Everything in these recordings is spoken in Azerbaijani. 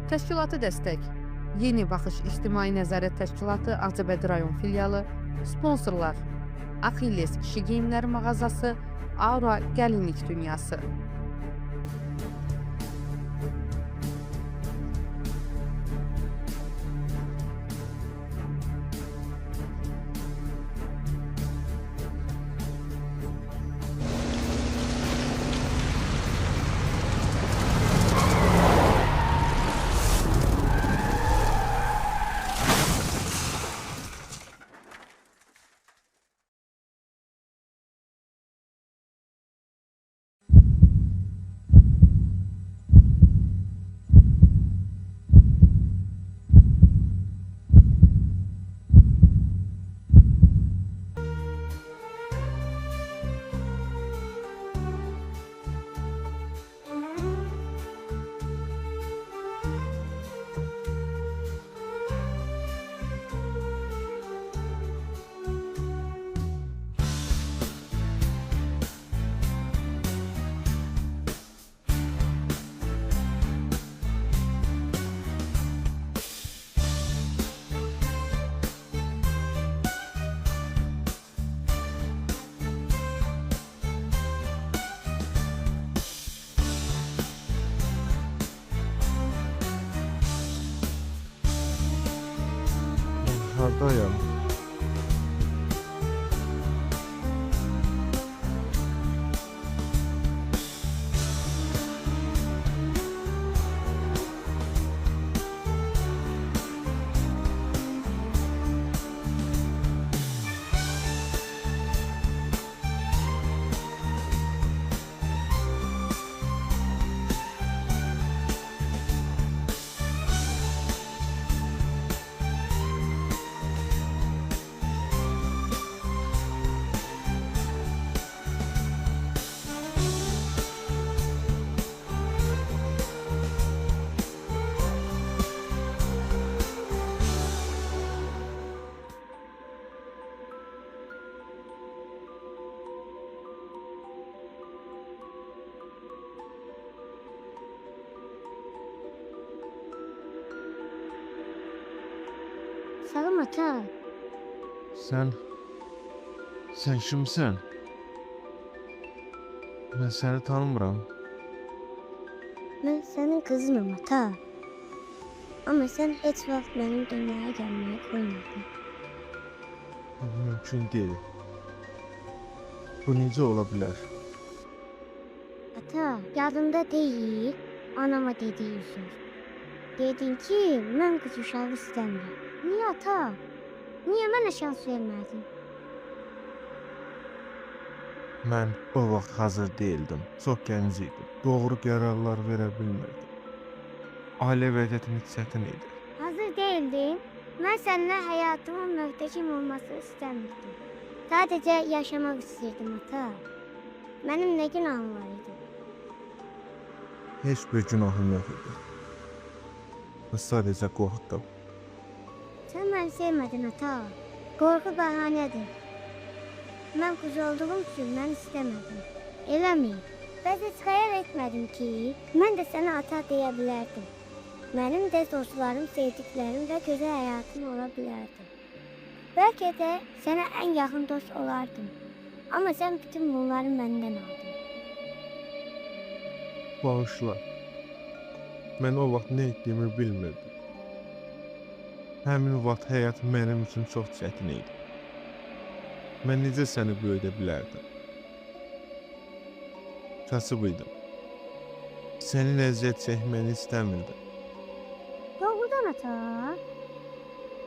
Təşkilata dəstək: Yeni Baxış İctimai Nəzarət Təşkilatı Ağcabədi rayon filialı, sponsorlar: Axilles kişi geyimləri mağazası, Aura gəlinlik dünyası. Hardayam? Salam ata. Sen kimsən? Mən səni tanımıram. Ben senin kızınım ata. Ama sen hiç vaxt benim dünyaya gelmeye koymadın. Bu mümkün deyil. Bu necə ola bilər? Ata, yadında değil, anama dediğin söz. Dedin ki, ben kız uşağı istemiyorum. Niye ata? Niye bana şans vermedin? Mən o vaxt hazır değildim. Çox gənc idim. Doğru qərarlar verə bilmirdim. Ailə vəziyyətim heç çətin idi. Hazır değildin. Ben seninle hayatımın möhtəşem olmasını istemirdim. Sadece yaşamak istedim ata. Benim ne günahım var idi? Heç bir günahım yox idi. Mən sadəcə qorxdum. Sen beni sevmedin ata. Korku bahanedir. Ben kız olduğum için ben istemedim. Eləmiyim. Ben hiç hayal etmedim ki ben de sana ata diyebilirdim. Benim de dostlarım, sevdiklerim ve güzel hayatım olabilirdi. Belki de sana en yakın dost olardım. Ama sen bütün bunları benden aldın. Bağışla. Mən o vaxt nə etdiyimi bilmirdim. Həmin vaxt həyat mənim üçün çox çətin idi. Mən necə səni böyüdə bilərdim? Kasıb idim. Sənin əziyyət çəkməni istəmirdim. Doğrudan ata.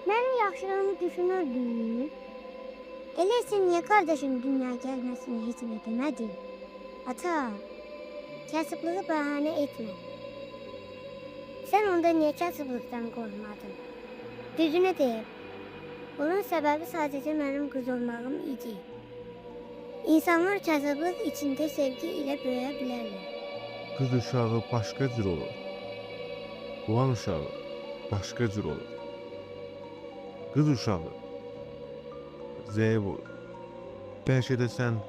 Benim yaxşılığımı düşünürdün. Öyleyse niye kardeşin dünyaya gelmesini hiç edemedi? Ata, kasıplığı bahane etme. Sen onda niye kasıplıktan korkmadın? Düzünü deyip, bunun sebebi sadece benim kız olmağım idi. İnsanlar kasıplık içinde sevgi ile büyüyebilirler. Qız uşağı başqa cür olur. Oğlan uşağı başqa cür olur. Qız uşağı zəif olur. Bəlkə də sən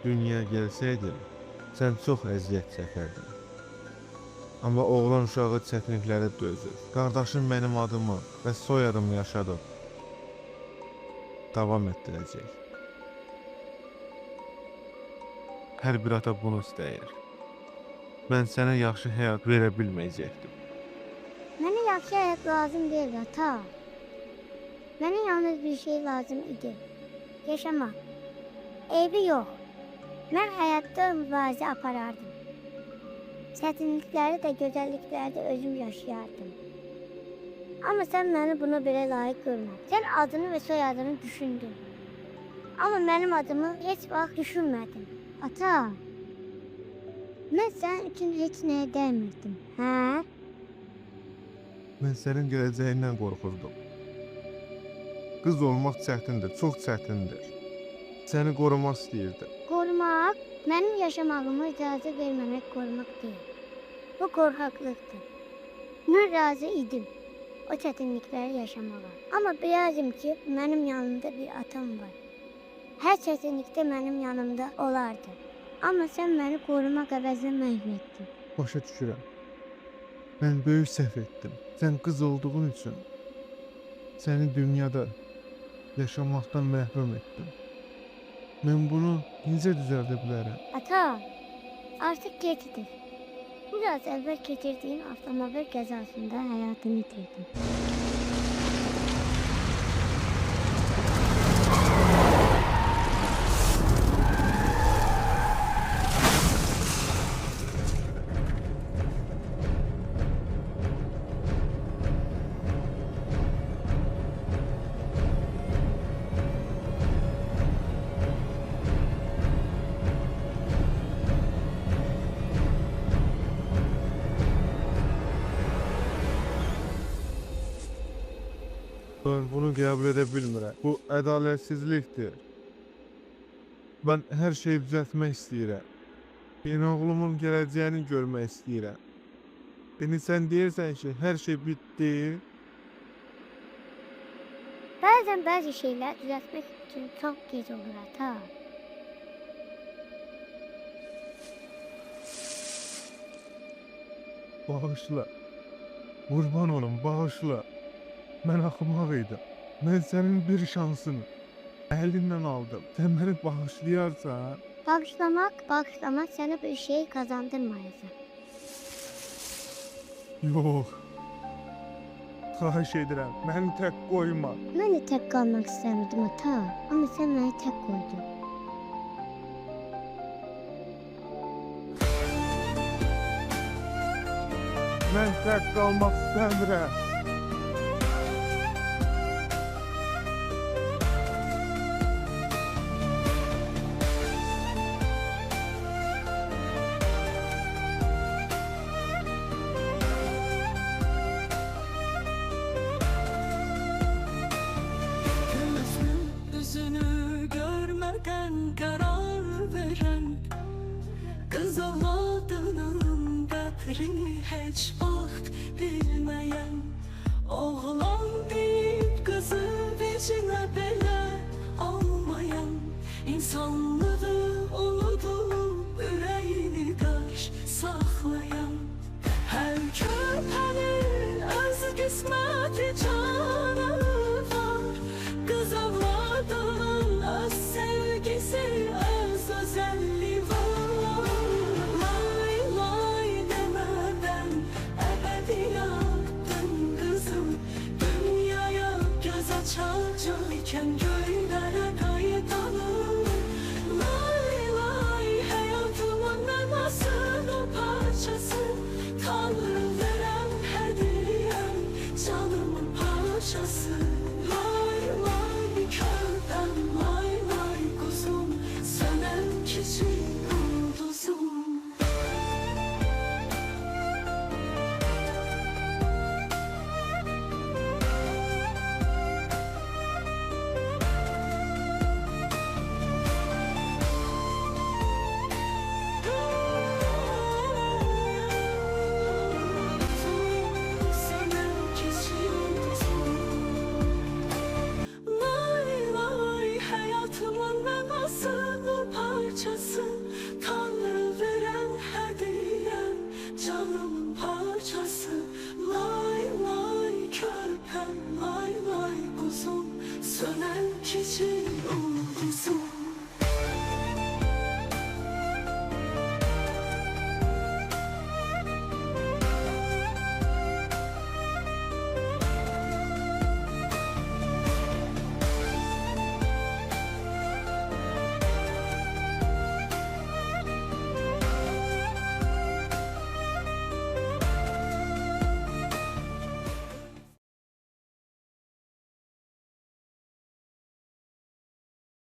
dünyaya gəlsəydin, sən çox əziyyət çəkərdin. Amma oğlan uşağı çətinliklərə dözür. Qardaşım mənim adımı və soyadımı yaşadıb davam etdirəcək. Hər bir ata bunu istəyir. Mən sənə yaxşı həyat verə bilməyəcəkdim. Mənə yaxşı həyat lazım deyil ata. Mənə yalnız bir şey lazım idi. Yaşamaq. Evi yox. Mən həyatda mübarizə aparardım. Çətinlikləri də, gözəllikləri də özüm yaşayardım. Amma sən məni buna belə layiq görmədin. Sən adını və soyadını düşündün. Amma mənim adımı heç vaxt düşünmədin. Ata, mən sənin üçün heç nəyə dəymirdim, hə? Mən sənin gələcəyindən qorxurdum. Qız olmaq çətindir, çox çətindir. Səni qorumaq istəyirdim. Qorumaq, mənim yaşamağıma icazə verməmək qorumaq deyil. Bu qorxaqlıqdır. Mən razı idim o çətinlikləri yaşamağa. Amma bilirdim ki, mənim yanımda bir atam var. Hər çətinlikdə mənim yanımda olardı. Amma sən məni qorumaq əvəzinə məhv etdin. Başa düşürəm. Mən böyük səhv etdim. Sən qız olduğun üçün səni dünyada yaşamaqdan məhrum etdim. Mən bunu necə düzəldə bilərəm? Ata, artıq gecdir. Biraz əvvəl keçirdiyin avtomobil qəzasında həyatını itirdin. Mən bunu qəbul edə bilmirəm. Bu ədalətsizlikdir. Mən hər şeyi düzəltmək istəyirəm. Yeni oğlumun gələcəyini görmək istəyirəm. İndi sən deyirsən ki, hər şey bitdi. Bəzən bəzi şeylər düzəltmək üçün çox gec olur ata. Bağışla. Qurban olum, bağışla. Mən axmaq idim. Mən sənin bir şansını əlindən aldım. Sən məni bağışlayarsan. Bağışlamaq sənə bir şey qazandırmayacaq. Yox. Xahiş edirəm, məni tək qoyma. Mən də tək qalmaq istəmirdim ata, amma sən məni tək qoydun. Mən tək qalmaq istəmirəm. Yüzünü görmeden karar veren kız avladının qədrini heç vaxt bilmeyen oğlan deyip kızı vecinə belə almayan insanlığı unudub ürəyini daş saxlayan hər körpənin öz qisməti canı var kız avladının öz sevgisi öz özelliği var lay lay demeden ebediyattın kızım dünyaya göz açarken göylere kayıt alır lay lay hayatımın nasıl o parçası Tanrı veren hediyem canımın parçası lay lay körpem lay lay kuzum sönen küçük yıldızım sönen küçük yıldızım küçük